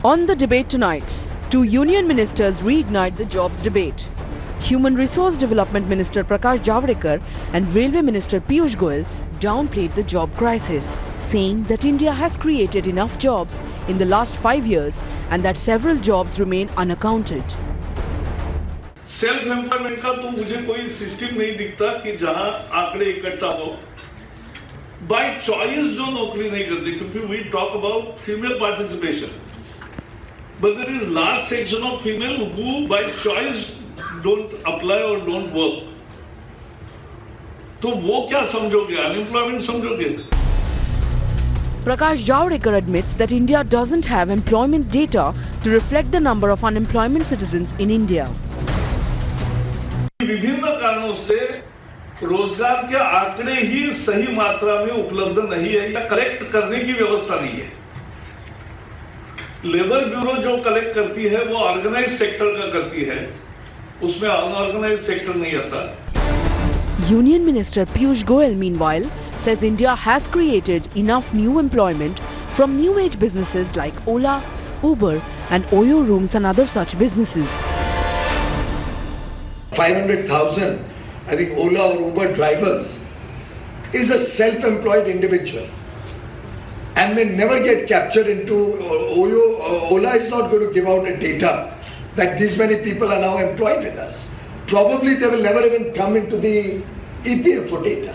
On the debate tonight, two union ministers reignite the jobs debate. Human Resource Development Minister Prakash Javadekar and Railway Minister Piyush Goyal downplayed the job crisis, saying that India has created enough jobs in the last 5 years and that several jobs remain unaccounted. Self employment का तो मुझे कोई system नहीं दिखता कि जहां आंकड़े इकट्ठा हो बाय चॉइस जो नौकरी नहीं करती क्योंकि we talk about female participation but there is large section of female who by choice don't apply और डोंट वर्क तो वो क्या समझोगे अनएम्प्लॉयमेंट समझोगे Prakash Javadekar admits that India doesn't have employment data to reflect the number of unemployment citizens in India. विभिन्न कारणों से रोजगार के आंकड़े ही सही मात्रा में उपलब्ध नहीं है या कलेक्ट करने की व्यवस्था नहीं है लेबर ब्यूरो जो कलेक्ट करती है वो ऑर्गेनाइज सेक्टर का करती है उसमें अनऑर्गेनाइज सेक्टर नहीं आता Union Minister Piyush Goyal, meanwhile, says India has created enough new employment from new age businesses like Ola, Uber and Oyo rooms and other such businesses. 500,000, I think Ola or Uber drivers is a self-employed individual and may never get captured into Oyo. Ola is not going to give out a data that these many people are now employed with us. Probably they will never even come into the EPFO data,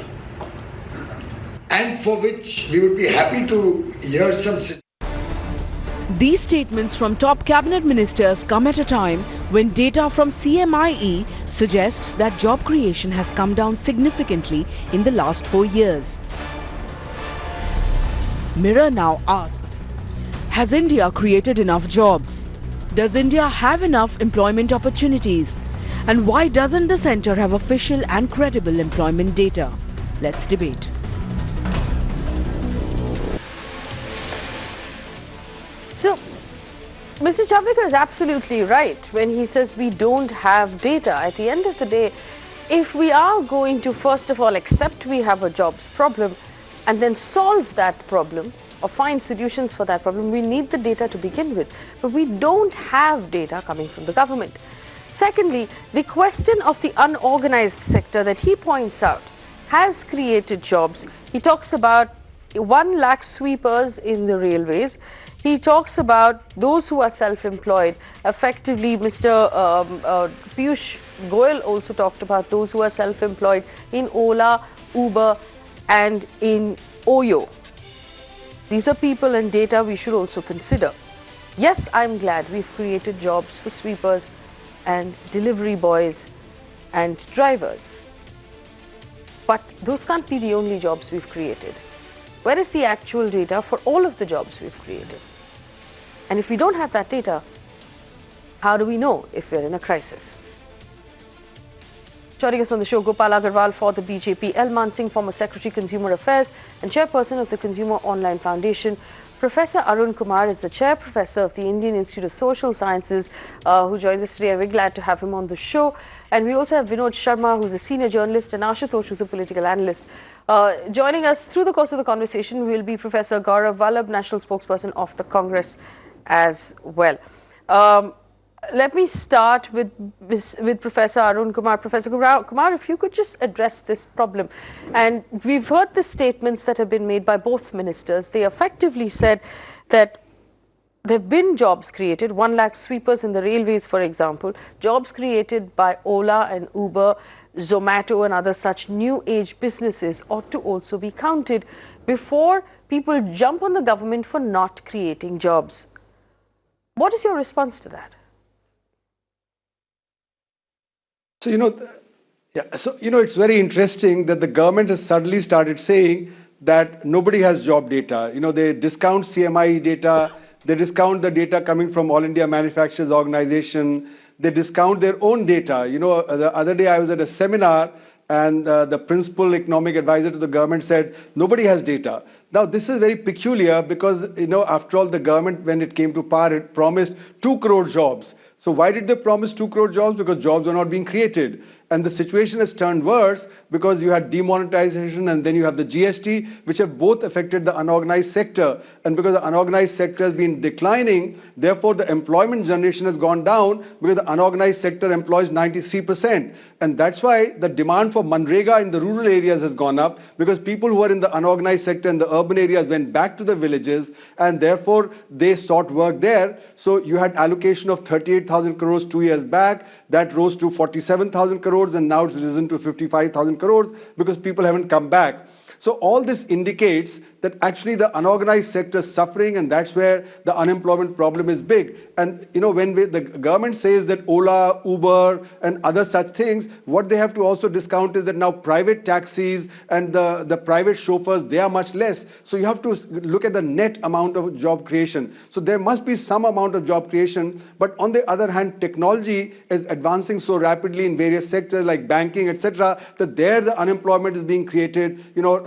and for which we would be happy to hear some. These statements from top cabinet ministers come at a time when data from CMIE suggests that job creation has come down significantly in the last 4 years. Mirror now asks, has India created enough jobs? Does India have enough employment opportunities? And why doesn't the centre have official and credible employment data? Let's debate. So, Mr. Javadekar is absolutely right when he says we don't have data. At the end of the day, if we are going to first of all accept we have a jobs problem and then solve that problem or find solutions for that problem, we need the data to begin with. But we don't have data coming from the government. Secondly, the question of the unorganized sector that he points out has created jobs. He talks about 1 lakh sweepers in the railways. He talks about those who are self-employed. Effectively, Mr. Piyush Goyal also talked about those who are self-employed in Ola, Uber and in Oyo. These are people and data we should also consider. Yes, I'm glad we've created jobs for sweepers and delivery boys and drivers. But those can't be the only jobs we've created. Where is the actual data for all of the jobs we've created? And if we don't have that data, how do we know if we're in a crisis? Joining us on the show, Gopal Agarwal for the BJP, L. Mansingh, former Secretary Consumer Affairs and Chairperson of the Consumer Online Foundation. Professor Arun Kumar is the Chair Professor of the Indian Institute of Social Sciences, who joins us today. I'm very glad to have him on the show. And we also have Vinod Sharma, who's a senior journalist, and Ashutosh, who's a political analyst. Joining us through the course of the conversation will be Professor Gaurav Vallabh, National Spokesperson of the Congress as well. Let me start with Professor Arun Kumar. Professor Kumar, if you could just address this problem. And we've heard the statements that have been made by both ministers. They effectively said that there have been jobs created, 1 lakh sweepers in the railways, for example, jobs created by Ola and Uber, Zomato and other such new age businesses ought to also be counted before people jump on the government for not creating jobs. What is your response to that? So, it's very interesting that the government has suddenly started saying that nobody has job data. They discount CMIE data, they discount the data coming from All India Manufacturers Organization, they discount their own data. The other day I was at a seminar and the principal economic advisor to the government said, nobody has data. Now, this is very peculiar because, after all, the government, when it came to power, it promised 2 crore jobs. So why did they promise 2 crore jobs? Because jobs are not being created. And the situation has turned worse because you had demonetization and then you have the GST, which have both affected the unorganized sector. And because the unorganized sector has been declining, therefore the employment generation has gone down because the unorganized sector employs 93%. And that's why the demand for Manrega in the rural areas has gone up, because people who are in the unorganized sector in the urban areas went back to the villages and therefore they sought work there. So you had allocation of 38,000 crores 2 years back, that rose to 47,000 crores and now it's risen to 55,000 crores because people haven't come back. So all this indicates that actually the unorganized sector is suffering, and that's where the unemployment problem is big. And when the government says that Ola, Uber and other such things, what they have to also discount is that now private taxis and the private chauffeurs, they are much less. So you have to look at the net amount of job creation. So there must be some amount of job creation, but on the other hand, technology is advancing so rapidly in various sectors like banking, etc., that there the unemployment is being created,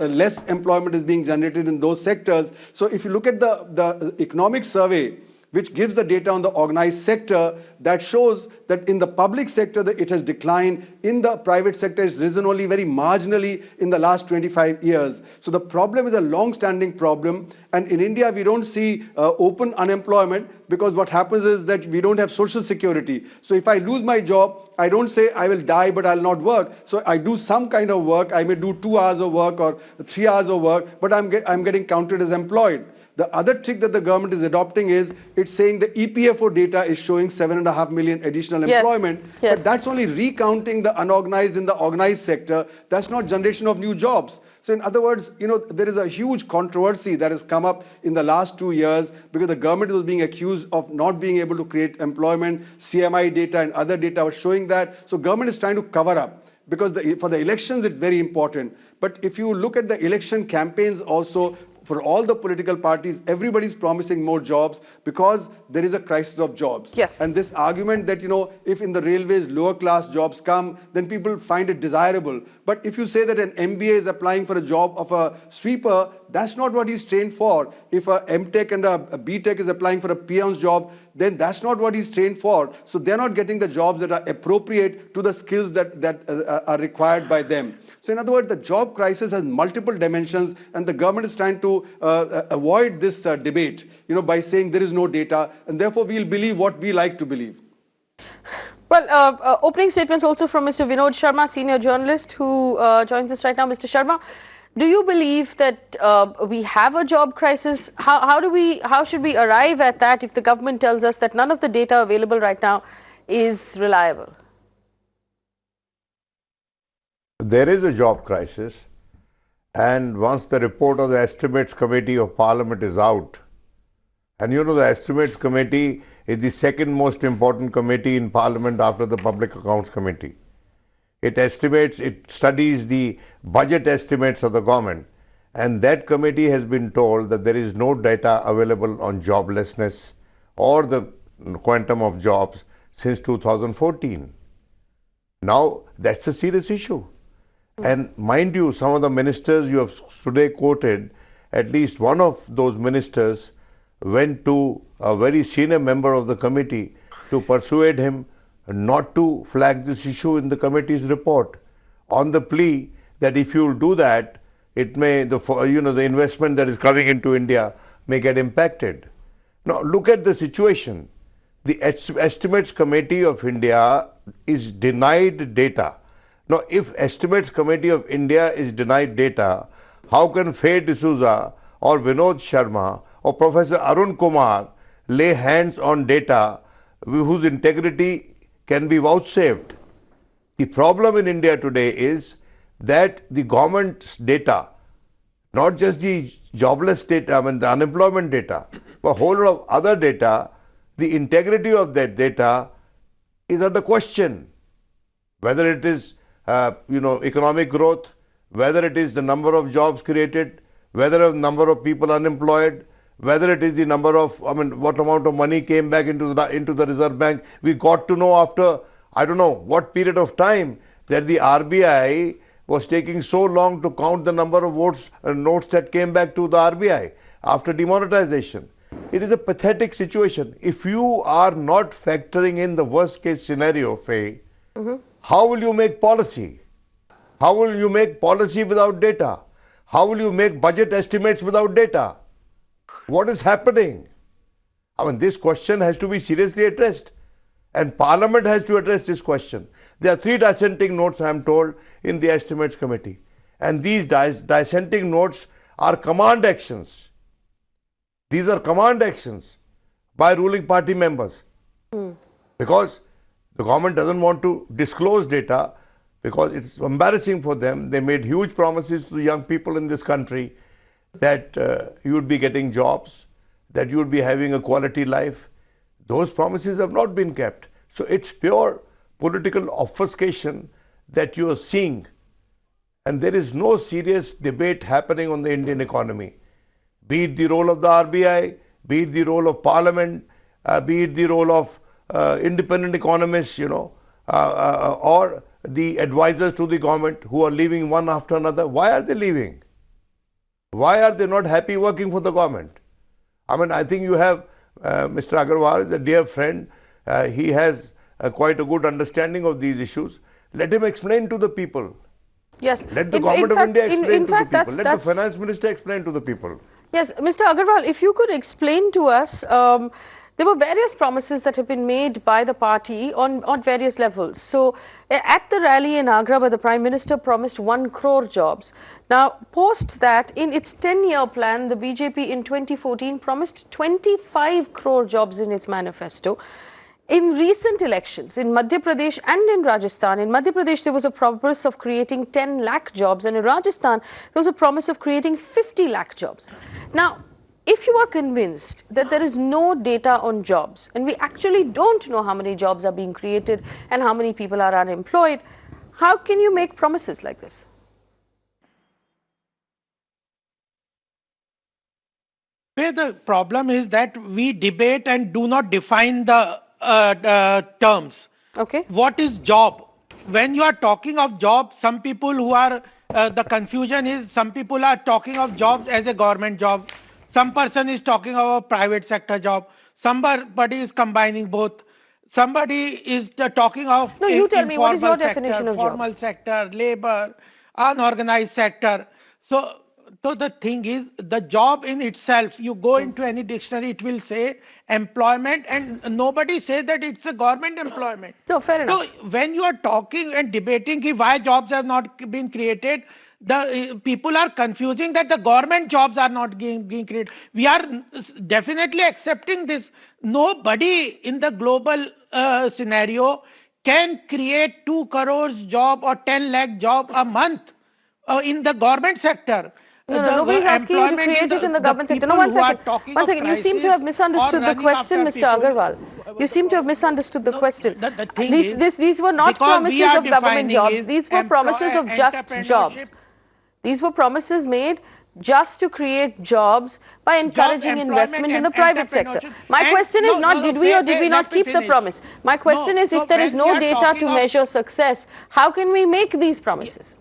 less employment is being generated in those sectors. So if you look at the economic survey, which gives the data on the organized sector, that shows that in the public sector it has declined. In the private sector it's risen only very marginally in the last 25 years. So the problem is a long-standing problem, and in India we don't see open unemployment because what happens is that we don't have social security. So if I lose my job, I don't say I will die but I'll not work. So I do some kind of work. I may do 2 hours of work or 3 hours of work, but I'm getting counted as employed. The other trick that the government is adopting is it's saying the EPFO data is showing 7.5 million additional employment. Yes. But that's only recounting the unorganized in the organized sector. That's not generation of new jobs. So in other words, there is a huge controversy that has come up in the last 2 years because the government was being accused of not being able to create employment. CMI data and other data was showing that. So government is trying to cover up, because for the elections it's very important. But if you look at the election campaigns also, for all the political parties, everybody's promising more jobs because there is a crisis of jobs. Yes. And this argument that, if in the railways lower class jobs come, then people find it desirable. But if you say that an MBA is applying for a job of a sweeper, that's not what he's trained for. If a MTech and a BTech is applying for a peon's job, then that's not what he's trained for. So they're not getting the jobs that are appropriate to the skills that are required by them. So in other words, the job crisis has multiple dimensions, and the government is trying to avoid this debate, by saying there is no data, and therefore we'll believe what we like to believe. Well, opening statements also from Mr. Vinod Sharma, senior journalist, who joins us right now. Mr. Sharma, do you believe that we have a job crisis? How should we arrive at that if the government tells us that none of the data available right now is reliable? There is a job crisis, and once the report of the Estimates Committee of Parliament is out, and the Estimates Committee is the second most important committee in Parliament after the Public Accounts Committee. It studies the budget estimates of the government, and that committee has been told that there is no data available on joblessness or the quantum of jobs since 2014. Now, that's a serious issue. And mind you, some of the ministers you have today quoted, at least one of those ministers went to a very senior member of the committee to persuade him not to flag this issue in the committee's report, on the plea that if you will do that, it may, the investment that is coming into India may get impacted. Now, look at the situation. The Estimates Committee of India is denied data. Now, if Estimates Committee of India is denied data, how can Faye D'Souza or Vinod Sharma or Professor Arun Kumar lay hands on data whose integrity can be vouchsafed? The problem in India today is that the government's data, not just the jobless data, the unemployment data, but a whole lot of other data, the integrity of that data is under question. Whether it is economic growth, whether it is the number of jobs created, whether the number of people unemployed, whether it is the number of, what amount of money came back into the Reserve Bank. We got to know after, I don't know what period of time, that the RBI was taking so long to count the number of notes that came back to the RBI after demonetization. It is a pathetic situation. If you are not factoring in the worst case scenario, Faye, How will you make policy? How will you make policy without data? How will you make budget estimates without data? What is happening? I mean, this question has to be seriously addressed. And Parliament has to address this question. There are 3 dissenting notes, I am told, in the Estimates Committee. And these dissenting notes are command actions. These are command actions by ruling party members. Because the government doesn't want to disclose data because it's embarrassing for them. They made huge promises to the young people in this country that you would be getting jobs, that you would be having a quality life. Those promises have not been kept. So it's pure political obfuscation that you are seeing. And there is no serious debate happening on the Indian economy. Be it the role of the RBI, be it the role of Parliament, be it the role of independent economists, or the advisors to the government who are leaving one after another. Why are they leaving? Why are they not happy working for the government? I mean, I think you have Mr. Agarwal is a dear friend. He has quite a good understanding of these issues. Let him explain to the people. Yes. Let the government of India explain to the people. Let the finance minister explain to the people. Yes, Mr. Agarwal, if you could explain to us, there were various promises that have been made by the party on various levels. So, at the rally in Agra, the Prime Minister promised 1 crore jobs. Now, post that, in its 10-year plan, the BJP in 2014 promised 25 crore jobs in its manifesto. In recent elections, in Madhya Pradesh and in Rajasthan, in Madhya Pradesh there was a promise of creating 10 lakh jobs, and in Rajasthan there was a promise of creating 50 lakh jobs. Now, if you are convinced that there is no data on jobs, and we actually don't know how many jobs are being created and how many people are unemployed, how can you make promises like this? The problem is that we debate and do not define the terms. Okay. What is job? When you are talking of job, some people who are, the confusion is some people are talking of jobs as a government job. Some person is talking of a private sector job. Somebody is combining both. Somebody is talking of No, you tell me, what is your definition of formal jobs? sector, labor, unorganized sector. So the thing is, the job in itself, you go into any dictionary, it will say employment, and nobody says that it's a government employment. No, fair enough. So when you are talking and debating why jobs have not been created, the people are confusing that the government jobs are not being created. We are definitely accepting this. Nobody in the global scenario can create 2 crores job or 10 lakh job a month in the government sector. No, nobody's asking you to create it in the government sector. No, one second. One second. You seem to have misunderstood the question, Mr. Agarwal. You seem to have misunderstood the question. These were not promises of government jobs. These were promises of just jobs. These were promises made just to create jobs by encouraging investment in the private sector. My question is not did we or did we not keep the promise. My question is if there is no data to measure success, how can we make these promises?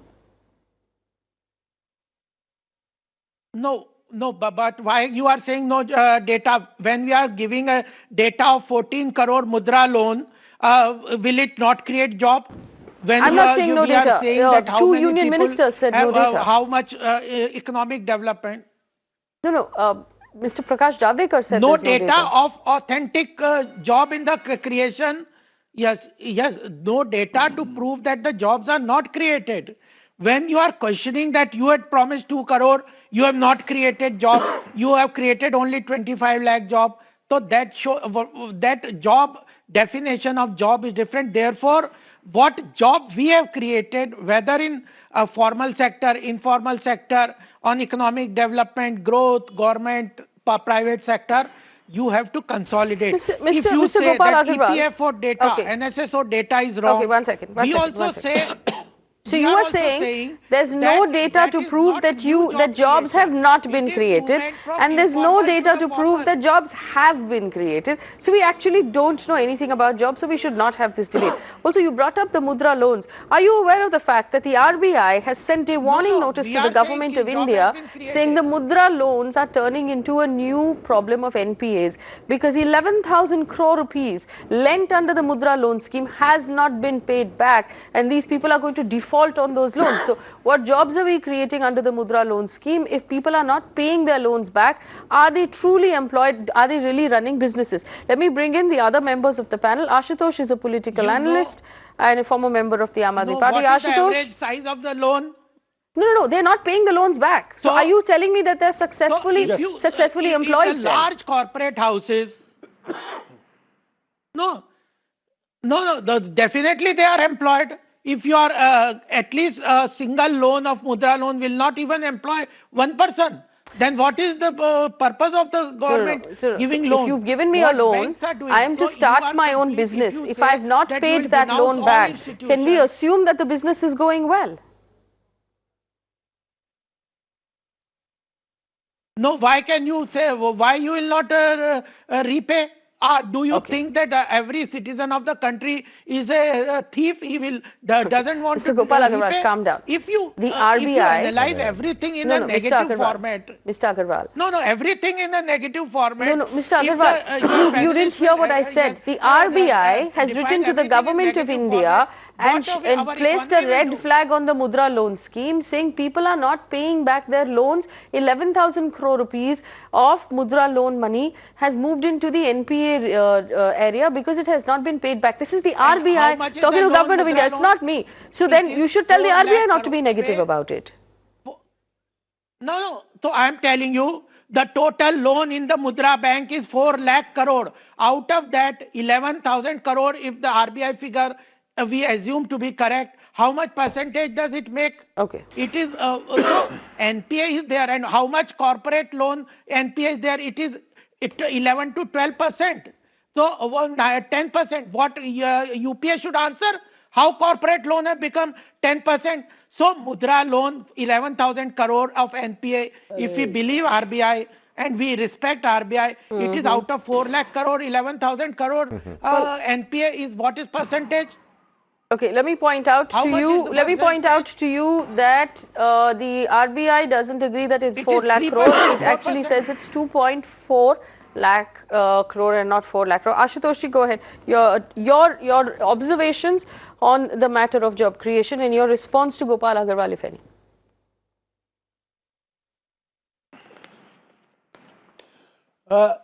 No, but why you are saying no data? When we are giving a data of 14 crore Mudra loan, will it not create job? When I'm not saying no data. Two union ministers said no data. How much economic development? No, Mr. Prakash Javadekar said no data. Data of authentic job in the creation. Yes, no data to prove that the jobs are not created. When you are questioning that you had promised 2 crore, you have not created job, you have created only 25 lakh job. So that job definition of job is different. Therefore, what job we have created, whether in a formal sector, informal sector, on economic development, growth, government, private sector, you have to consolidate. Mr. If you Mr. say Gopal that Agarwal. EPFO data, Okay. NSSO data is wrong, Okay, one second. we also say So we you are also saying there's no that data to is prove not that new that jobs have creation. not It been is created, movement from and there's no informal data the to prove formal. that jobs have been created. So we actually don't know anything about jobs, so we should not have this debate. Also, you brought up the Mudra loans. Are you aware of the fact that the RBI has sent a warning notice we to the are saying government ki of job has India been saying the created. Mudra loans are turning into a new problem of NPAs because 11,000 crore rupees lent under the Mudra loan scheme has not been paid back, and these people are going to default on those loans. So what jobs are we creating under the Mudra loan scheme if people are not paying their loans back? Are they truly employed? Are they really running businesses? Let me bring in the other members of the panel. Ashutosh is a political analyst and a former member of the Aam Aadmi Party. What is the Ashutosh? average size of the loan? No, they're not paying the loans back. So are you telling me that they're successfully employed in the large corporate houses, definitely they are employed. If you are at least a single loan of Mudra loan will not even employ one person, then what is the purpose of the government giving so loan? if you've given me a loan, I am to start my own business. If I have not paid that loan back, can we assume that the business is going well? No, why can you say, why you will not repay? Do you think that every citizen of the country is a thief? He will doesn't want Mr. to Gopal Agarwal, repay? calm down. The RBI, if you analyze everything in a negative format. Mr. Agarwal. No, everything in a negative format. No, Mr. Agarwal, you didn't hear what I said. The RBI has written to the government of India and placed a red flag on the Mudra loan scheme saying people are not paying back their loans. 11,000 crore rupees of Mudra loan money has moved into the NPA area because it has not been paid back. This is the RBI talking to the government of India. It's not me. So then you should tell the RBI not to be negative about it. No. So I am telling you, the total loan in the Mudra bank is 4 lakh crore. Out of that, 11,000 crore, if the RBI figure we assume to be correct, how much percentage does it make? Okay. It is, NPA is there, and how much corporate loan NPA is there? It is 11 to 12%. So 10%. What UPA should answer? How corporate loan have become 10%? So Mudra loan, 11,000 crore of NPA, if we believe RBI, and we respect RBI, it is out of 4 lakh crore, 11,000 crore. NPA is what is percentage? Okay, let me point out to you. Let me point out to you that the RBI doesn't agree that it's 4 lakh crore. It actually says it's 2.4 lakh crore and not 4 lakh crore. Ashutosh, go ahead. Your observations on the matter of job creation and your response to Gopal Agarwal, if any.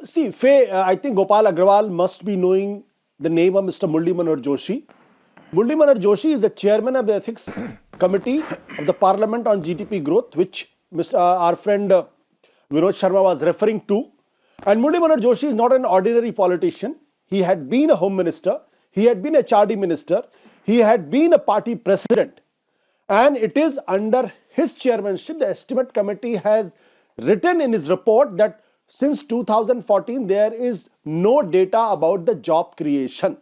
See, Faye, I think Gopal Agrawal must be knowing the name of Mr. Murli Manohar Joshi. Murli Manohar Joshi is the chairman of the Ethics Committee of the Parliament on GDP growth, which our friend Vinod Sharma was referring to. And Murli Manohar Joshi is not an ordinary politician. He had been a Home Minister. He had been a Chardi Minister. He had been a party president. And it is under his chairmanship, the Estimate Committee has written in his report that since 2014, there is no data about the job creation.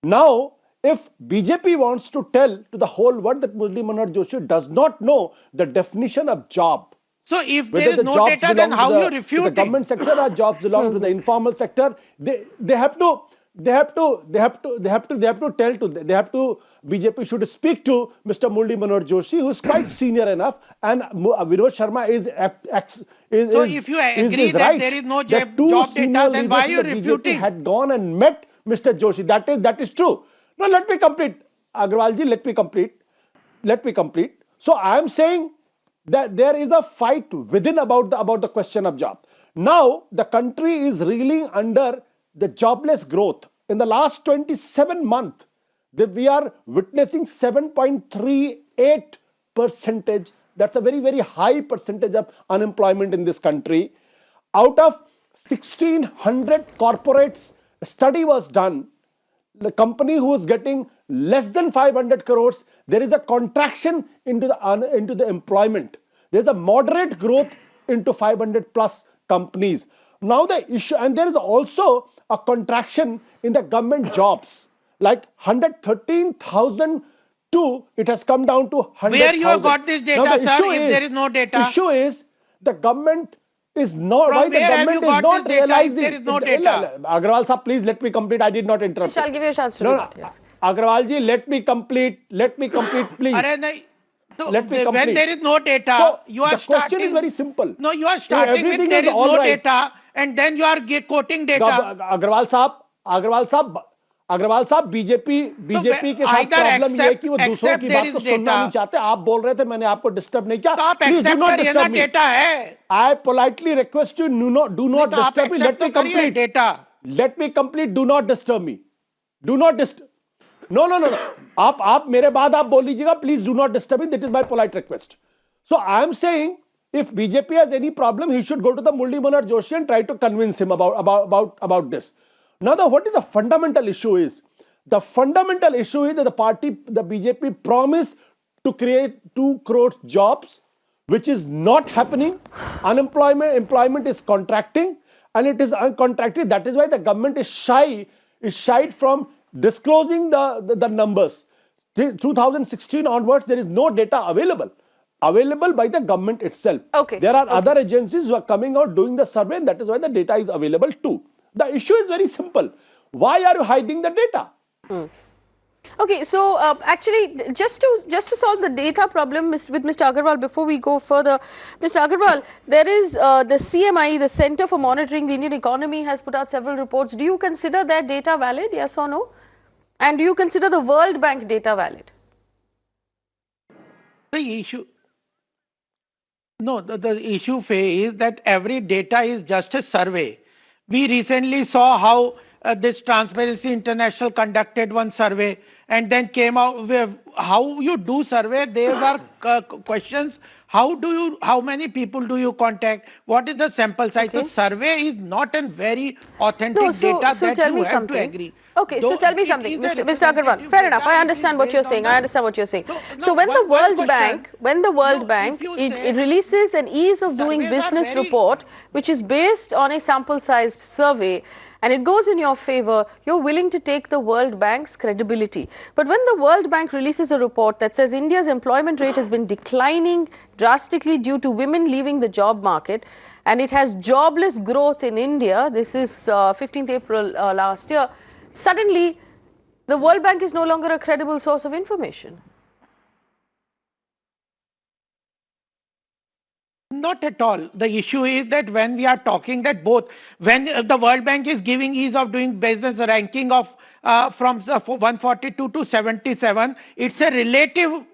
Now, if BJP wants to tell to the whole world that Murli Manohar Joshi does not know the definition of job. So if there is no data, then how you refute the government sector or jobs belong to the informal sector? They have to BJP should speak to Mr. Murli Manohar Joshi, who is quite senior enough, and Vinod Sharma is so if you agree that right, there is no that job data, then why are you refuting? Had gone and met Mr. Joshi. That is true. Now let me complete, Agrawalji. Let me complete. So I am saying that there is a fight within about the question of job. Now the country is reeling under the jobless growth. In the last 27 months, we are witnessing 7.38%. That's a very, very high percentage of unemployment in this country. Out of 1,600 corporates, a study was done. The company who is getting less than 500 crores, there is a contraction into the employment. There's a moderate growth into 500 plus companies. Now the issue, and there is also a contraction in the government jobs, like 113,200 Two, it has come down to 100,000. Where you have got this data, Now, the sir, issue if there is no data? Issue is the government is not, From why the where have government you is got not this data if realizing. there is no data? Agrawal sir, please let me complete. I did not interrupt. Shall give you a chance to do that, yes. Agrawal ji, let me complete, please. Arey nahi. So Let me when complete. there is no data, So, you are the starting. question is very simple. No, you are starting with Everything there is is all no right. data, and then you are quoting data. Agarwal साहब BJP के साथ problem ये है कि वो दूसरों की बात को सुनना नहीं चाहते. आप बोल रहे थे, मैंने आपको डिस्टर्ब नहीं किया. तो आप Please do एक्सेप्ट not करिए ना, disturb me. डेटा है. I politely request you, do not तो आप disturb me. Let accept me तो करिए complete. Data. Let me complete. Do not disturb me. Do not disturb. No. आप मेरे बाद आप बोल लीजिएगा. Please do not disturb me. That is my polite request. So I am saying, if BJP has any problem, he should go to the Murli Manohar Joshi and try to convince him about this. Now, what is the fundamental issue is? The fundamental issue is that the BJP promised to create 2 crore jobs, which is not happening. Employment is contracting, and it is contracted. That is why the government is shy from disclosing the numbers. 2016 onwards, there is no data available by the government itself. Okay. There are other agencies who are coming out doing the survey, and that is why the data is available too. The issue is very simple. Why are you hiding the data? Okay, so actually, just to solve the data problem with Mr. Agarwal, before we go further, Mr. Agarwal, there is the CMI, the Center for Monitoring the Indian Economy, has put out several reports. Do you consider that data valid, yes or no? And do you consider the World Bank data valid? The issue, no, the issue, Faye, is that every data is just a survey. We recently saw how this Transparency International conducted one survey and then came out with how you do survey. There are questions. How many people do you contact? What is the sample size? Okay. The survey is not a very authentic No, data so that tell you me have something. to agree. Okay, so Though tell me it something, is a Mr. Agarwal. representative Fair enough. I data, understand it what is you're based saying. on I the- understand what you're saying. No, So no, when the one World question. Bank, if you it say- releases an ease of doing Surveys are business very- report, which is based on a sample-sized survey, and it goes in your favor, you're willing to take the World Bank's credibility. But when the World Bank releases a report that says India's employment rate has been declining drastically due to women leaving the job market, and it has jobless growth in India, this is 15th April last year, suddenly the World Bank is no longer a credible source of information. Not at all. The issue is that when we are talking that when the World Bank is giving ease of doing business ranking of from 142 to 77, it's a relative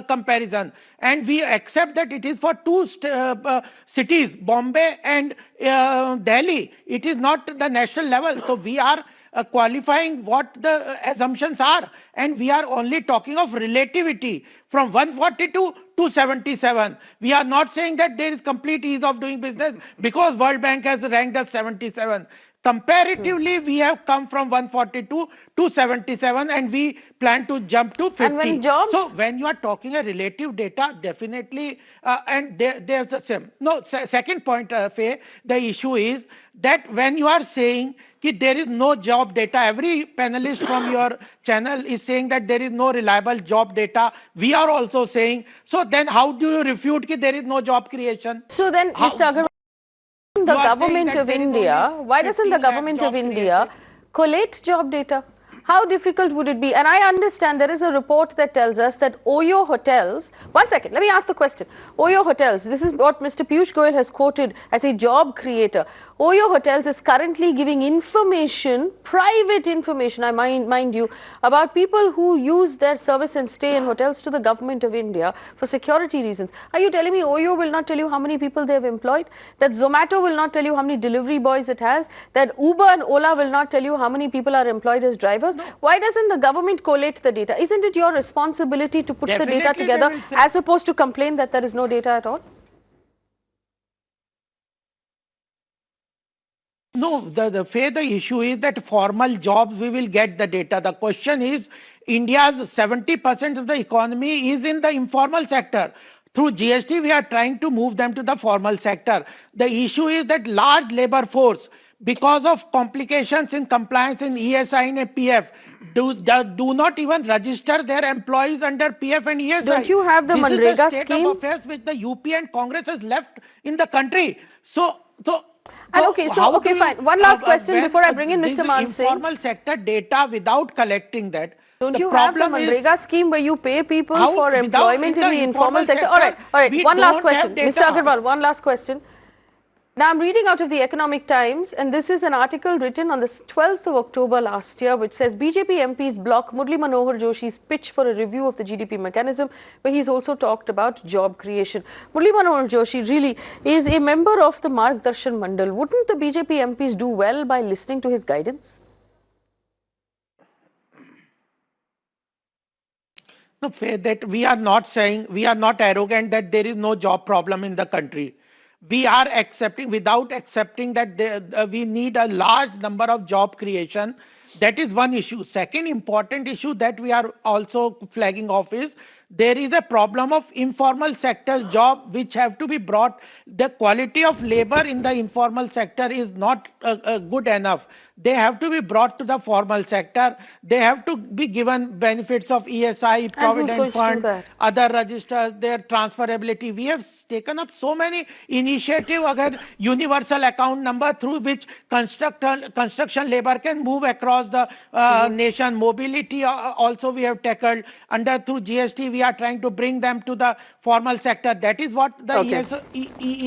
comparison, and we accept that it is for 2 cities, Bombay and Delhi. It is not the national level. So we are qualifying what the assumptions are, and we are only talking of relativity from 142 to 77. We are not saying that there is complete ease of doing business because World Bank has ranked us 77. Comparatively, we have come from 142 to 77, and we plan to jump to 50. And when jobs- So when you are talking a relative data, definitely, and there's the same. No, second point, Faye, the issue is that when you are saying that there is no job data, every panelist from your channel is saying that there is no reliable job data. We are also saying, so then how do you refute that there is no job creation? So then, How- Mr. Agarwal, the You are saying government that of there is India, only why doesn't the 15 lakh government job of India created? collate job data? How difficult would it be? And I understand there is a report that tells us that Oyo hotels, one second, let me ask the question. Oyo hotels, this is what Mr. Piyush Goyal has quoted as a job creator. Oyo hotels is currently giving information, private information, I mind you, about people who use their service and stay in hotels to the government of India for security reasons. Are you telling me Oyo will not tell you how many people they have employed? That Zomato will not tell you how many delivery boys it has? That Uber and Ola will not tell you how many people are employed as drivers? No. Why doesn't the government collate the data? Isn't it your responsibility to put the data Definitely together they will say- as opposed to complain that there is no data at all? No, the issue is that formal jobs, we will get the data. The question is, India's 70% of the economy is in the informal sector. Through GST, we are trying to move them to the formal sector. The issue is that large labor force, because of complications in compliance in ESI and PF, do not even register their employees under PF and ESI. Don't you have the This is Manrega the state scheme? of affairs which the UP and Congress has left in the country. Fine. One last question before I bring in Mr. Man Singh. Informal sector data without collecting that. Don't you have the Manrega scheme where you pay people for employment in the informal sector? All right. One last question. Mr. Agarwal, one last question. Now, I'm reading out of the Economic Times, and this is an article written on the 12th of October last year, which says BJP MPs block Murli Manohar Joshi's pitch for a review of the GDP mechanism, where he's also talked about job creation. Murli Manohar Joshi really is a member of the Margdarshan Mandal. Wouldn't the BJP MPs do well by listening to his guidance? No, Faye, that we are not saying, we are not arrogant that there is no job problem in the country. We are accepting, without accepting that we need a large number of job creation. That is one issue. Second important issue that we are also flagging off is there is a problem of informal sector job which have to be brought. The quality of labor in the informal sector is not good enough. They have to be brought to the formal sector. They have to be given benefits of ESI, Provident Fund, other registers, their transferability. We have taken up so many initiatives, universal account number through which construction labor can move across the nation. Mobility also we have tackled. Through GST, we are trying to bring them to the formal sector. That is what the ESO.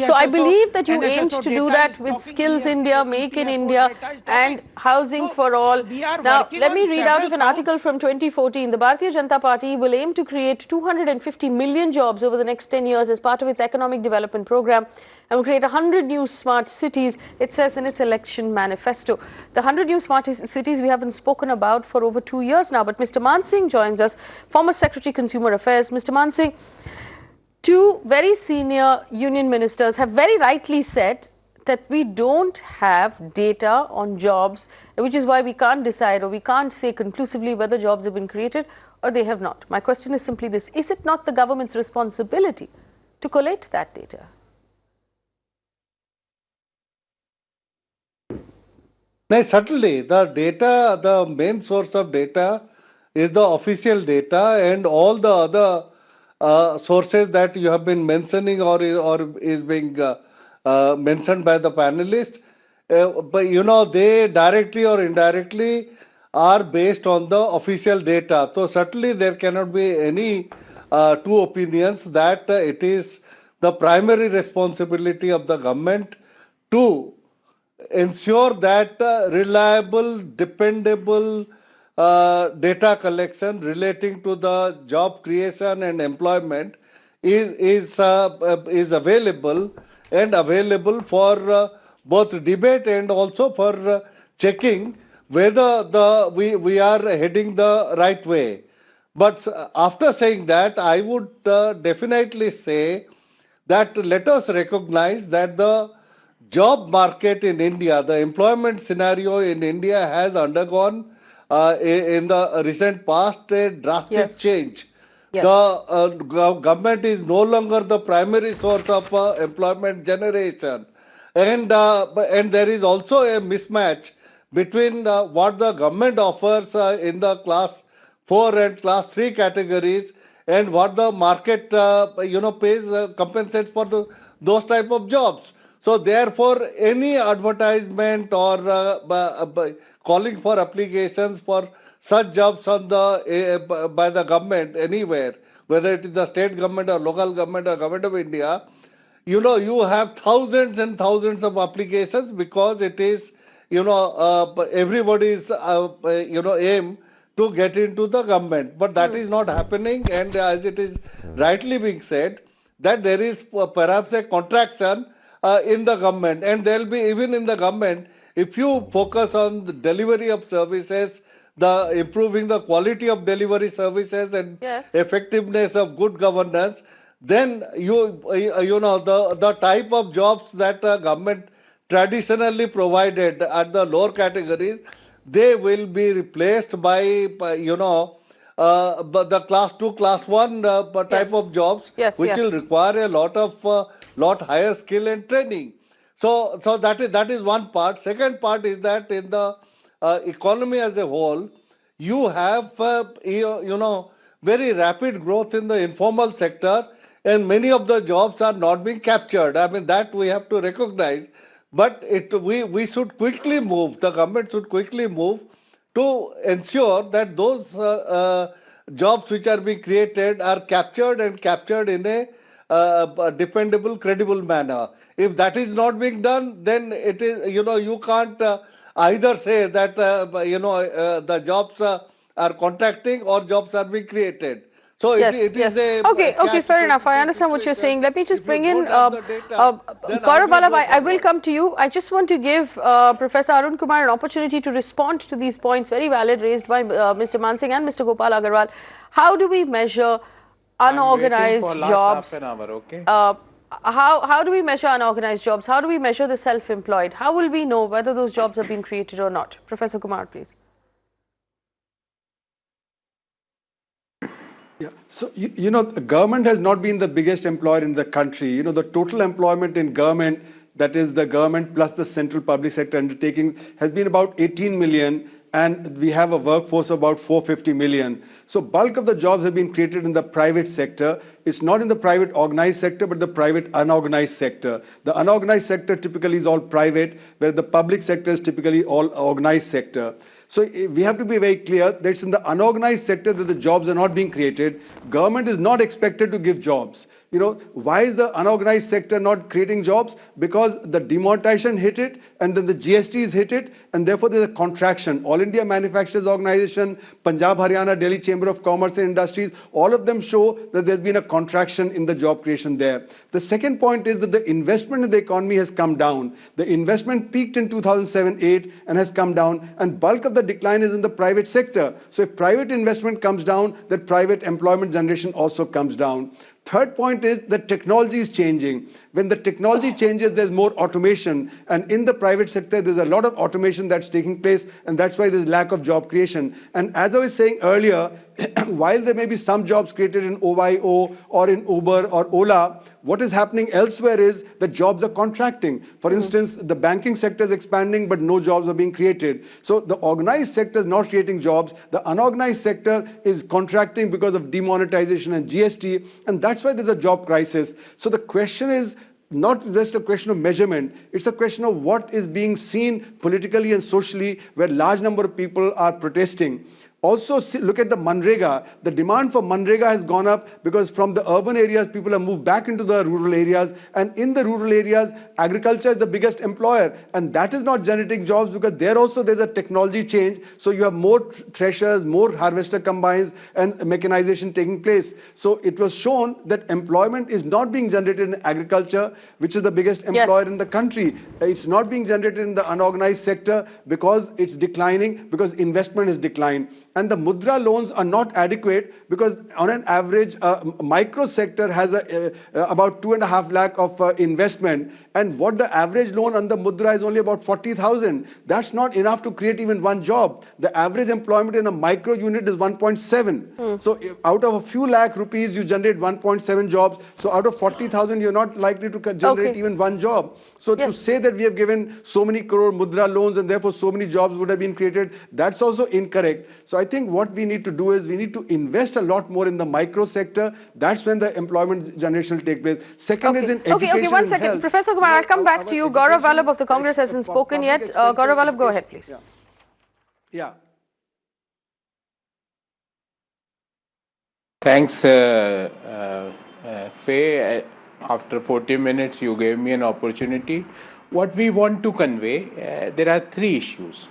So I believe that you aimed to do that with Skills India, Make in India, and Housing for All. Now, let me read out of an article from 2014. The Bharatiya Janata Party will aim to create 250 million jobs over the next 10 years as part of its economic development program and will create 100 new smart cities, it says in its election manifesto. The 100 new smart cities we haven't spoken about for over 2 years now, but Mr. Man Singh joins us, former Secretary Consumer Affairs. Mr. Man Singh, two very senior union ministers have very rightly said that we don't have data on jobs, which is why we can't decide or we can't say conclusively whether jobs have been created or they have not. My question is simply this: is it not the government's responsibility to collate that data? No, certainly the data, the main source of data is the official data, and all the other sources that you have been mentioning or is being mentioned by the panelists, but they directly or indirectly are based on the official data. So certainly there cannot be any two opinions that it is the primary responsibility of the government to ensure that reliable, dependable data collection relating to the job creation and employment is available and available for both debate and also for checking whether we are heading the right way. But after saying that, I would definitely say that let us recognize that the job market in India, the employment scenario in India has undergone in the recent past a drastic change. Yes. The government is no longer the primary source of employment generation, and there is also a mismatch between what the government offers in the class 4 and class 3 categories and what the market pays compensates for those type of jobs. So therefore, any advertisement or calling for applications for such jobs on by the government anywhere, whether it is the state government or local government or government of India, you have thousands and thousands of applications because it is, everybody's, aim to get into the government. But that is not happening, and as it is rightly being said, that there is perhaps a contraction in the government, and there will be even in the government, if you focus on the delivery of services, the improving the quality of delivery services and effectiveness of good governance, then the type of jobs that government traditionally provided at the lower categories, they will be replaced by the class 2, class 1 type of jobs, which will require a lot higher skill and training. So that is one part. Second part is that in the economy as a whole, you have very rapid growth in the informal sector, and many of the jobs are not being captured. I mean, that we have to recognize. But we should quickly move. The government should quickly move to ensure that those jobs which are being created are captured in a dependable, credible manner. If that is not being done, then it is, you can't either say that, the jobs are contracting or jobs are being created. So Yes, it yes. is a Okay, fair enough. I understand what you're saying. Let me just bring in Gaurav Vallabh. I will come to you. I just want to give Professor Arun Kumar an opportunity to respond to these points, very valid, raised by Mr. Mansingh and Mr. Gopal Agarwal. How do we measure unorganized jobs? Half an hour, okay? How do we measure unorganized jobs? How do we measure the self-employed? How will we know whether those jobs are being created or not? Professor Kumar, please. Yeah. So, the government has not been the biggest employer in the country. The total employment in government, that is the government plus the central public sector undertaking, has been about 18 million, and we have a workforce of about 450 million. So bulk of the jobs have been created in the private sector. It's not in the private organized sector, but the private unorganized sector. The unorganized sector typically is all private, where the public sector is typically all organized sector. So we have to be very clear that it's in the unorganized sector that the jobs are not being created. Government is not expected to give jobs. Why is the unorganized sector not creating jobs? Because the demonetization hit it, and then the GSTs hit it, and therefore there's a contraction. All India Manufacturers Organization, Punjab, Haryana, Delhi Chamber of Commerce and Industries, all of them show that there's been a contraction in the job creation there. The second point is that the investment in the economy has come down. The investment peaked in 2007-8 and has come down, and bulk of the decline is in the private sector. So if private investment comes down, that private employment generation also comes down. Third point is that technology is changing. When the technology changes, there's more automation. And in the private sector, there's a lot of automation that's taking place, and that's why there's lack of job creation. And as I was saying earlier, while there may be some jobs created in OYO or in Uber or Ola, what is happening elsewhere is that jobs are contracting. For instance, the banking sector is expanding, but no jobs are being created. So the organized sector is not creating jobs. The unorganized sector is contracting because of demonetization and GST, and that's why there's a job crisis. So the question is not just a question of measurement, it's a question of what is being seen politically and socially, where large number of people are protesting. Also, look at the Manrega. The demand for Manrega has gone up because from the urban areas, people have moved back into the rural areas. And in the rural areas, agriculture is the biggest employer. And that is not generating jobs because there also there's a technology change. So you have more threshers, more harvester combines, and mechanization taking place. So it was shown that employment is not being generated in agriculture, which is the biggest employer in the country. It's not being generated in the unorganized sector because it's declining, because investment has declined. And the Mudra loans are not adequate because on an average, micro sector has about 2.5 lakh of investment. And what the average loan under Mudra is only about 40,000. That's not enough to create even one job. The average employment in a micro unit is 1.7. So out of a few lakh rupees, you generate 1.7 jobs. So out of 40,000, you're not likely to generate even one job. So to say that we have given so many crore Mudra loans and therefore so many jobs would have been created, that's also incorrect. So I think what we need to do is we need to invest a lot more in the micro sector. That's when the employment generation will take place. Second is in education. Okay, one second. Professor Kumar, I'll come back to you. Gaurav Vallabh of the Congress hasn't spoken yet. Gaurav Vallabh, go ahead, please. Yeah. Thanks, Faye. After 40 minutes, you gave me an opportunity. What we want to convey, there are three issues.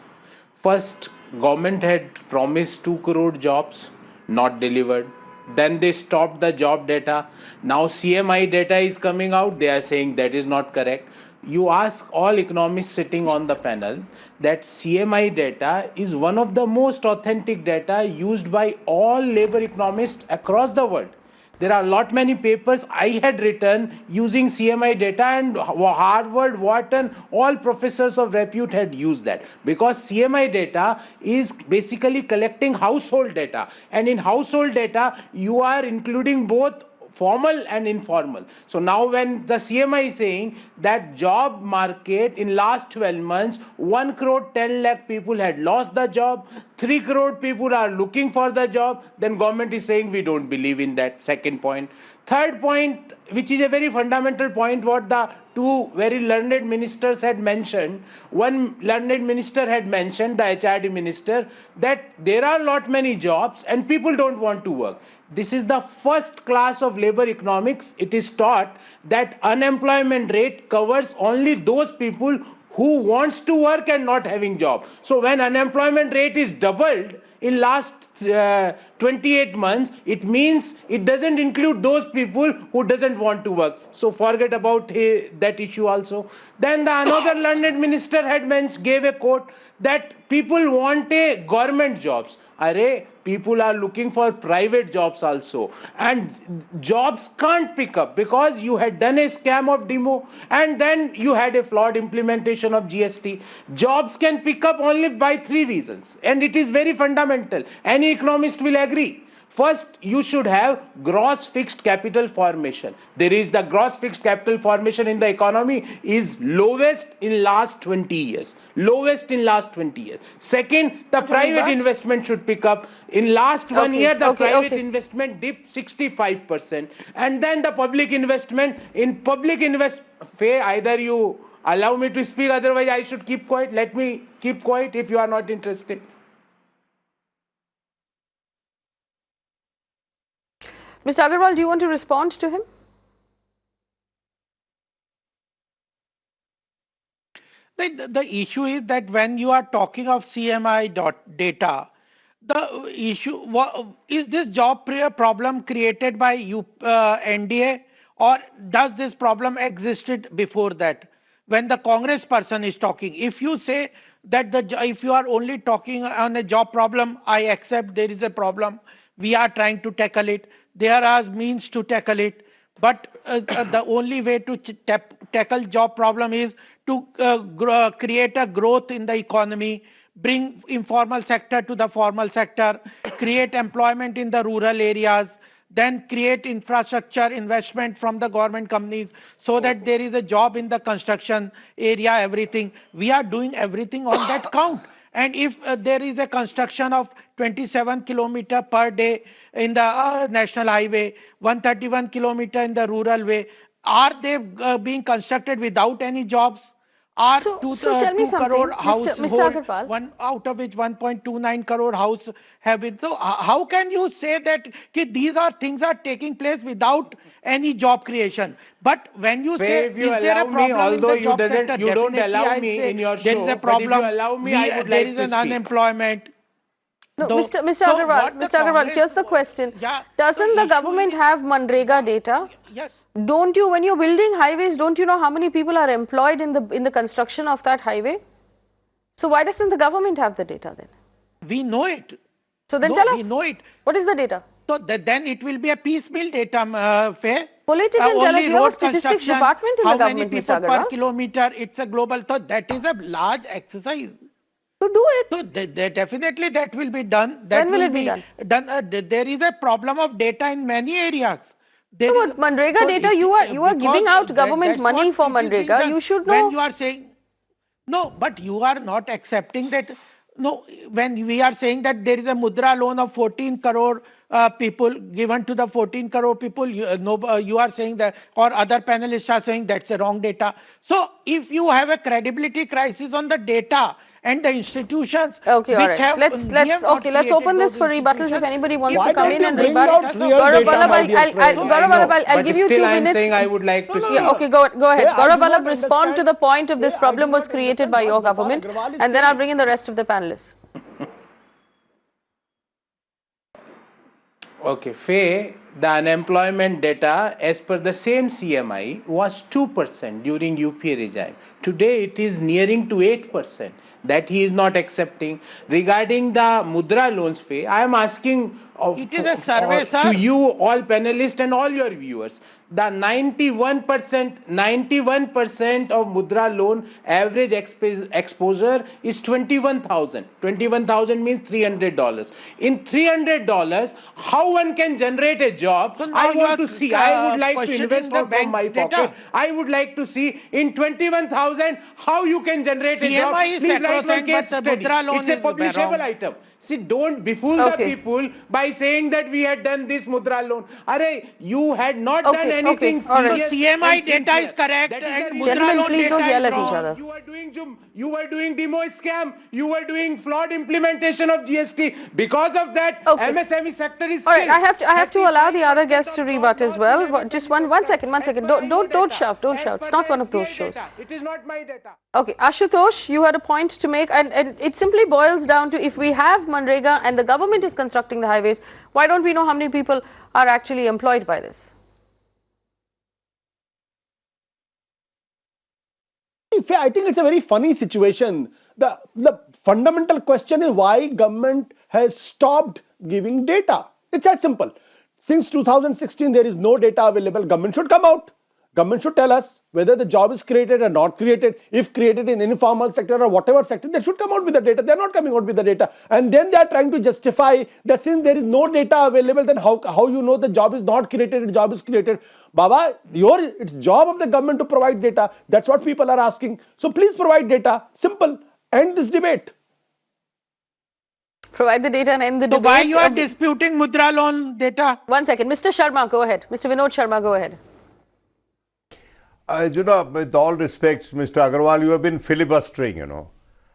First, government had promised 2 crore jobs, not delivered. Then they stopped the job data. Now CMI data is coming out. They are saying that is not correct. You ask all economists sitting on the panel that CMI data is one of the most authentic data used by all labor economists across the world. There are many papers I had written using CMI data, and Harvard, Wharton, all professors of repute had used that. Because CMI data is basically collecting household data. And in household data, you are including both formal and informal. So now when the CMI is saying that job market in last 12 months, 1 crore 10 lakh people had lost the job, 3 crore people are looking for the job, then government is saying we don't believe in that second point. Third point, which is a very fundamental point, what the two very learned ministers had mentioned. One learned minister had mentioned, the HRD minister, that there are not many jobs and people don't want to work. This is the first class of labor economics. It is taught that unemployment rate covers only those people who wants to work and not having job. So when unemployment rate is doubled in last 28 months, it means it doesn't include those people who doesn't want to work. So forget about that issue also. Then the another learned minister had gave a quote that people want a government jobs. Array, people are looking for private jobs also, and jobs can't pick up because you had done a scam of demo and then you had a flawed implementation of GST. Jobs can pick up only by 3 reasons, and it is very fundamental. Any economist will agree. First, you should have gross fixed capital formation. There is the gross fixed capital formation in the economy is lowest in last 20 years. Lowest in last 20 years. Second, the private investment should pick up. In last 1 year, the private investment dipped 65%. And then the public investment, Faye, either you allow me to speak, otherwise I should keep quiet. Let me keep quiet if you are not interested. Mr. Agarwal, do you want to respond to him? The issue is that when you are talking of CMI data, the issue is this job problem created by NDA, or does this problem existed before that? When the Congress person is talking, if you say that if you are only talking on a job problem, I accept there is a problem. We are trying to tackle it. There are means to tackle it. But the only way to tackle job problem is to create a growth in the economy, bring informal sector to the formal sector, create employment in the rural areas, then create infrastructure investment from the government companies so that there is a job in the construction area, everything. We are doing everything on that count. And if there is a construction of 27 kilometers per day in the national highway, 131 kilometers in the rural way, are they being constructed without any jobs? Are So 2 tell me something, crore Mr. household, Agarwal. one out of which 1.29 crore house have been. So how can you say that these are things are taking place without any job creation? But when you say, If you is there a allow me, problem in although the job sector? you don't Definitely, allow I'll me say in your there show, is a but if you problem. allow me, I would there like is to an speak. unemployment. No, Though- Mr. so Agarwal, what the Mr. Agarwal, Congress- here's the question. Yeah, Doesn't the issue government is- have Manrega data? Yes. Don't you, when you're building highways, don't you know how many people are employed in the construction of that highway? So why doesn't the government have the data then? We know it. So then No, tell we us. know it. What is the data? So then it will be a piecemeal data, Faye. Pull it in and tell us. Only You have a road statistics construction, department in the how many government, people Mr. per Agarwal. kilometer, it's a global. So that is a large exercise. So do it. So definitely that will be done. That When will it be done? There is a problem of data in many areas. There No, is- but Manrega so data, it- you are giving because out government that's money what for it is being Manrega. done. You should When know. you are saying, no, but you are not accepting that. No, when we are saying that there is a Mudra loan of 14 crore people given to the 14 crore people, you are saying that, or other panelists are saying that's a wrong data. So if you have a credibility crisis on the data and the institutions, Okay, all which right. have, Let's open this for rebuttals. If anybody wants Why to come don't in you and bring rebut. out real Gaurav data, Vallabh, my dear friend? Gaurav Vallabh, I'll But give you still 2 I'm minutes. saying I would like to speak. Yeah, okay, go ahead. Hey, I Gaurav do not Vallabh, respond to the understand- point of this Hey, I problem do was not created understand by your what Gopal government, Agrawal is and then I'll saying. bring in the rest of the panelists. Okay, Faye, the unemployment data as per the same CMI was 2% during UPA regime. Today it is nearing to 8%. That he is not accepting. Regarding the Mudra loans, Faye, I am asking It is a survey, sir. to you all panelists and all your viewers the 91% of Mudra loan average exposure is 21,000. 21,000 means $300. In $300, how one can generate a job? So now I you want are, to see. I would like to questioning invest the out from my bank's data. pocket. I would like to see in 21,000 how you can generate a job. CMI is Please write one sacrosanct, case but the study. Mudra loan It's a is publishable wrong. item. See, don't befool Okay. the people by saying that we had done this Mudra loan. Arey, you had not Okay, done anything okay, all right. serious. So CMI and data sincere. is correct That is and the reason. Mudra Gentlemen, loan please don't data yell is at each wrong. other. You were doing demo scam. You were doing flawed implementation of GST. Because of that, Okay. MSME sector is All right, killed. I have to allow the other 35% guests to of rebut as job well. loss in Just MSME one sector. second. As per Don't data. shout. Don't As shout. per It's not the one of those SBI shows. data. It is not my data. Okay, Ashutosh, you had a point to make, and it simply boils down to, if we have Manrega and the government is constructing the highways, why don't we know how many people are actually employed by this? I think it's a very funny situation. The fundamental question is why government has stopped giving data. It's that simple. Since 2016, there is no data available. Government should come out. Government should tell us whether the job is created or not created. If created in informal sector or whatever sector, they should come out with the data. They're not coming out with the data. And then they are trying to justify that since there is no data available, then how you know the job is not created, the job is created. Baba, it's job of the government to provide data. That's what people are asking. So please provide data. Simple. End this debate. Provide the data and end the So debate. why you are disputing Mudra loan data? One second. Mr. Sharma, go ahead. Mr. Vinod Sharma, go ahead. With all respects, Mr. Agarwal, you have been filibustering,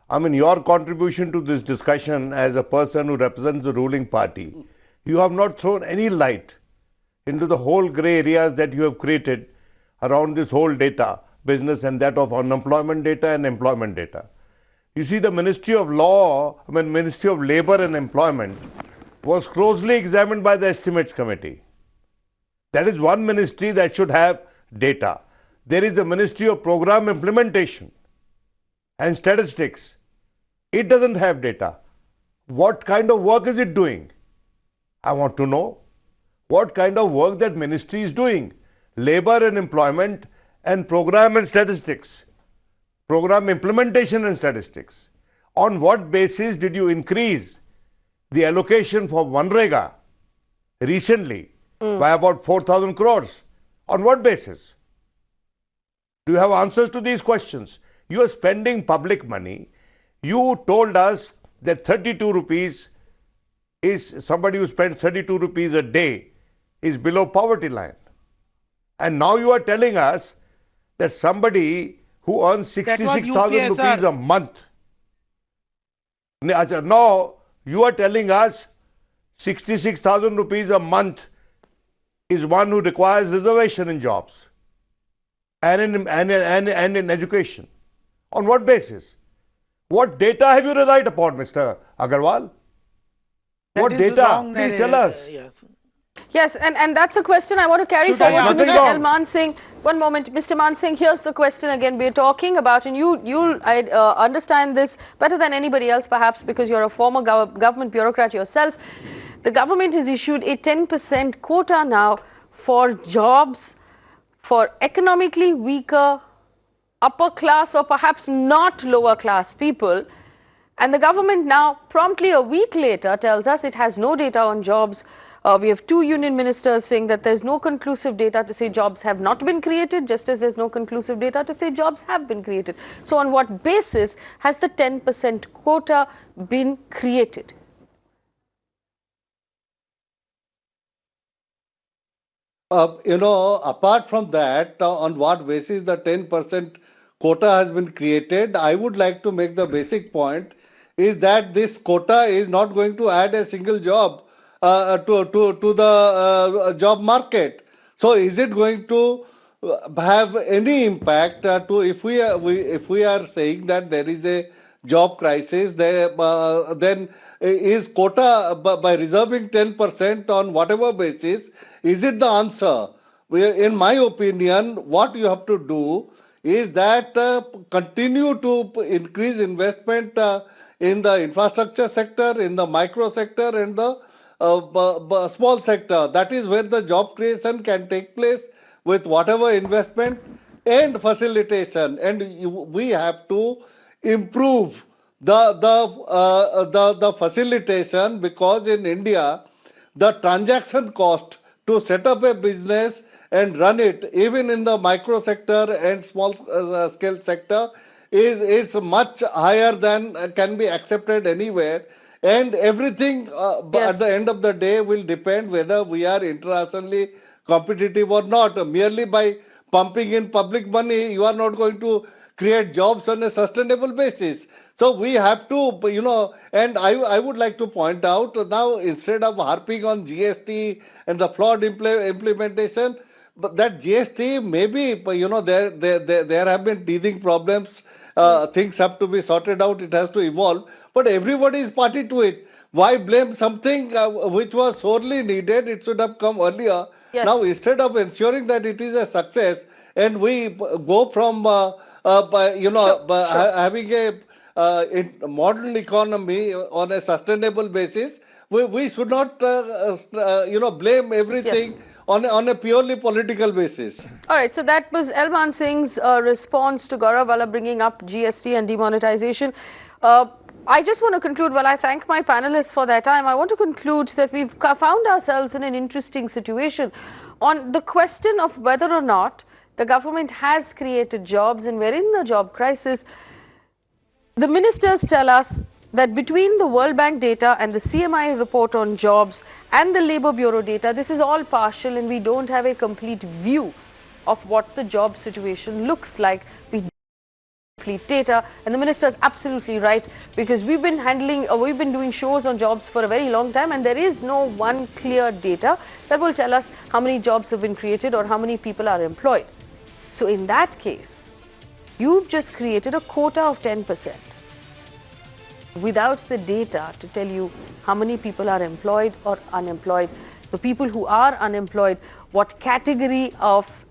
I mean, your contribution to this discussion as a person who represents the ruling party, you have not thrown any light into the whole grey areas that you have created around this whole data business, and that of unemployment data and employment data. You see, the Ministry of Ministry of Labour and Employment was closely examined by the Estimates Committee. That is one ministry that should have data. There is a Ministry of Program Implementation and Statistics. It doesn't have data. What kind of work is it doing? I want to know what kind of work that ministry is doing. Labour and Employment and Program and Statistics. Program Implementation and Statistics. On what basis did you increase the allocation for Manrega recently by about 4,000 crores? On what basis? Do you have answers to these questions? You are spending public money. You told us that 32 rupees is somebody who spends 32 rupees a day is below poverty line. And now you are telling us that somebody who earns 66,000 rupees a month. Now you are telling us 66,000 rupees a month is one who requires reservation in jobs and in education. On what basis? What data have you relied upon, Mr. Agarwal? What data? Please tell us. Yes, and that's a question I want to carry forward to Mr. L. Man Singh. One moment, Mr. Man Singh, here's the question again we're talking about, and you'll understand this better than anybody else perhaps, because you're a former government bureaucrat yourself. The government has issued a 10% quota now for jobs for economically weaker, upper class or perhaps not lower class people. And the government now, promptly a week later, tells us it has no data on jobs. We have two union ministers saying that there's no conclusive data to say jobs have not been created, just as there's no conclusive data to say jobs have been created. So on what basis has the 10% quota been created? Apart from that, on what basis the 10% quota has been created, I would like to make the basic point is that this quota is not going to add a single job to the job market. So is it going to have any impact if we are saying that there is a job crisis, then is quota by reserving 10% on whatever basis, is it the answer? In my opinion, what you have to do is that continue to increase investment in the infrastructure sector, in the micro sector, and the small sector. That is where the job creation can take place. with whatever investment and facilitation, and we have to improve the facilitation, because in India the transaction cost to set up a business and run it, even in the micro sector and small scale sector, is much higher than can be accepted anywhere. And everything at the end of the day will depend whether we are internationally competitive or not. Merely by pumping in public money, you are not going to create jobs on a sustainable basis. So we have to, and I would like to point out now, instead of harping on GST and the flawed implementation, but that GST, maybe, there have been teething problems. Things have to be sorted out. It has to evolve. But everybody is party to it. Why blame something which was sorely needed? It should have come earlier. Yes. Now, instead of ensuring that it is a success, and we go from, having a modern economy on a sustainable basis, we should not, blame everything. Yes. On a purely political basis. All right, so that was Elman Singh's response to Gaurav Vala bringing up GST and demonetization. I just want to conclude, while I thank my panelists for their time, I want to conclude that we've found ourselves in an interesting situation on the question of whether or not the government has created jobs, and we're in the job crisis. The ministers tell us that between the World Bank data and the CMI report on jobs and the Labour Bureau data, this is all partial and we don't have a complete view of what the job situation looks like. We don't have complete data, and the minister is absolutely right, because we've been doing shows on jobs for a very long time, and there is no one clear data that will tell us how many jobs have been created or how many people are employed. So in that case, you've just created a quota of 10%. Without the data to tell you how many people are employed or unemployed, the people who are unemployed, what category of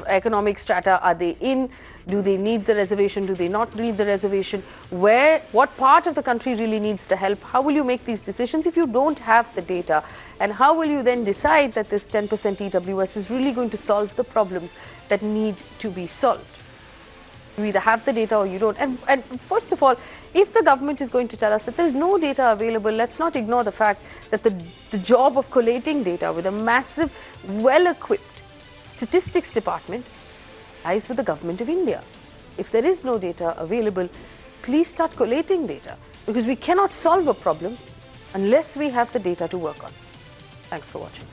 economic strata are they in? Do they need the reservation? Do they not need the reservation? What part of the country really needs the help? How will you make these decisions if you don't have the data? And how will you then decide that this 10% EWS is really going to solve the problems that need to be solved? You either have the data or you don't. And first of all, if the government is going to tell us that there is no data available, let's not ignore the fact that the job of collating data with a massive, well-equipped statistics department lies with the government of India. If there is no data available, please start collating data, because we cannot solve a problem unless we have the data to work on. Thanks for watching.